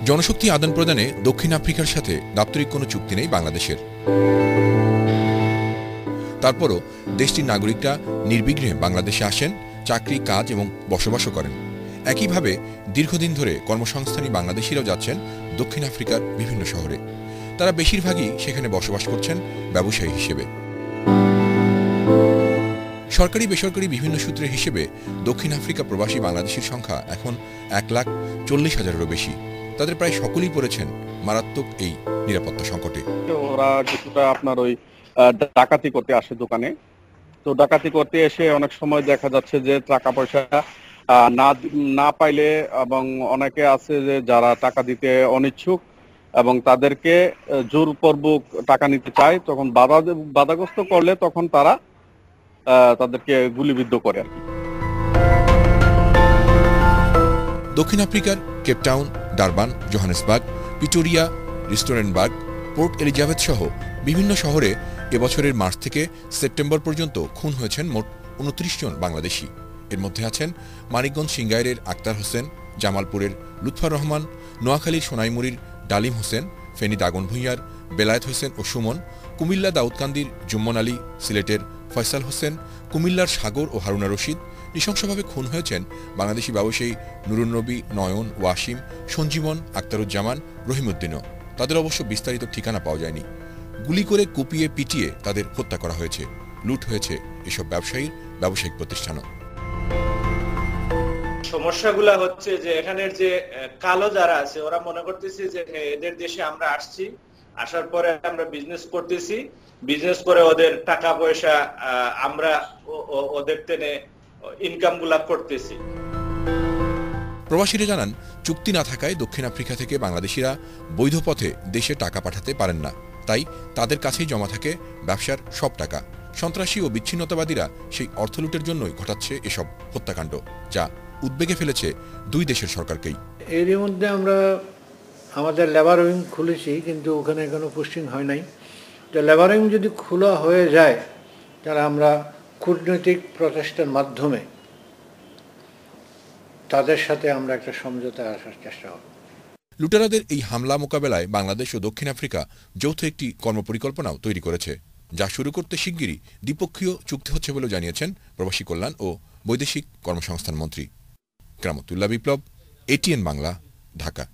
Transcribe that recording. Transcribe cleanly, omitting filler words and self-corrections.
জনশক্তি আদান প্রদানে দক্ষিণ আফ্রিকার সাথে দাপ্তরিক কোনো চুক্তি নেই বাংলাদেশের। তারপরও দেশটির নাগরিকরা নির্বিঘ্নে বাংলাদেশে আসেন, চাকরি, কাজ এবং বসবাসও করেন। একইভাবে দীর্ঘদিন ধরে কর্মসংস্থানী বাংলাদেশিরাও যাচ্ছেন দক্ষিণ আফ্রিকার বিভিন্ন শহরে। তারা বেশিরভাগই সেখানে বসবাস করছেন ব্যবসায়ী হিসেবে। সরকারি বেসরকারি বিভিন্ন সূত্রের হিসেবে দক্ষিণ আফ্রিকা প্রবাসী বাংলাদেশির সংখ্যা এখন 1,40,000-এরও বেশি। তাদের প্রায় সকলেই পড়েছেন মারাত্মক এই নিরাপত্তা সংকটে। ওরা কিছুটা আপনার ওই ডাকাতি করতে আসে দোকানে। তো ডাকাতি করতে এসে অনেক সময় দেখা যাচ্ছে যে টাকা পয়সা না পাইলে, এবং অনেকে আছে যে যারা টাকা দিতে অনিচ্ছুক এবং তাদেরকে জোরপূর্বক টাকা নিতে চায়, তখন বাধাগ্রস্ত করলে তখন তারা তাদেরকে গুলিবিদ্ধ করে আর কি। দক্ষিণ আফ্রিকার Cape Town, Durban, Johannesburg, Pretoria, Rustenburg, Port Elizabeth সহ বিভিন্ন শহরে এবছরের মার্চ থেকে সেপ্টেম্বর পর্যন্ত খুন হয়েছেন মোট 29 জন বাংলাদেশি। এর মধ্যে আছেন মানিকগঞ্জ সিংগাইরের আক্তার হোসেন, জামালপুরের লুৎফর রহমান, নোয়াখালীর সোনাইমুড়ির ডালিম হোসেন, ফেনী দাগন ভূঁইয়ার বেলায়েত হোসেন ও সুমন, কুমিল্লা দাউদকান্দির জুম্মন আলী, সিলেটের ফয়সাল হোসেন, কুমিল্লার সাগর ও হারুনা রশিদ। নৃশংসভাবে খুন হয়েছেন বাংলাদেশি ব্যবসায়ী নুরুন্নবী, নয়ন, ওয়াসিম, সঞ্জীবন, আক্তারুজ্জামান, রহিমউদ্দিনও। তাদের অবশ্য বিস্তারিত ঠিকানা পাওয়া যায়নি। গুলি করে কুপিয়ে পিটিয়ে তাদের হত্যা করা হয়েছে। লুট হয়েছে এসব ব্যবসায়ীর ব্যবসায়িক প্রতিষ্ঠানও। সমস্যাগুলা হচ্ছে যে এখানের যে কালো যারা আছে ওরা মনে করতেছে যে এদের দেশে আমরা আসছি, আসার পরে আমরা বিজনেস করতেছি, বিজনেস করে ওদের টাকা পয়সা আমরা ওদের টেনে ইনকাম গুলা করতেছি। প্রবাসীরা জানান, চুক্তি না থাকায় দক্ষিণ আফ্রিকা থেকে বাংলাদেশিরা বৈধ পথে দেশে টাকা পাঠাতে পারেন না। তাই তাদের কাছেই জমা থাকে ব্যবসার সব টাকা। সন্ত্রাসী ও বিচ্ছিন্নতাবাদীরা সেই অর্থ লুটের জন্যই ঘটাচ্ছে এসব হত্যাকাণ্ড, যা উদ্বেগে ফেলেছে দুই দেশের সরকারকেই। এরই মধ্যে আমরা আমাদের লেবার উইং খুলেছি, কিন্তু ওখানে এখনো পোস্টিং হয় নাই। যে লেবার উইং যদি খোলা হয়ে যায়, তাহলে আমরা কূটনৈতিক প্রচেষ্টার মাধ্যমে তাদের সাথে আমরা একটা সমঝোতায় আসার চেষ্টা করব। লুটেরাদের এই হামলা মোকাবেলায় বাংলাদেশ ও দক্ষিণ আফ্রিকা যৌথ একটি কর্মপরিকল্পনাও তৈরি করেছে, যা শুরু করতে শিগগিরই দ্বিপক্ষীয় চুক্তি হচ্ছে বলে জানিয়েছেন প্রবাসী কল্যাণ ও বৈদেশিক কর্মসংস্থান মন্ত্রী। কেরামতুল্লাহ বিপ্লব, এটিএন বাংলা, ঢাকা।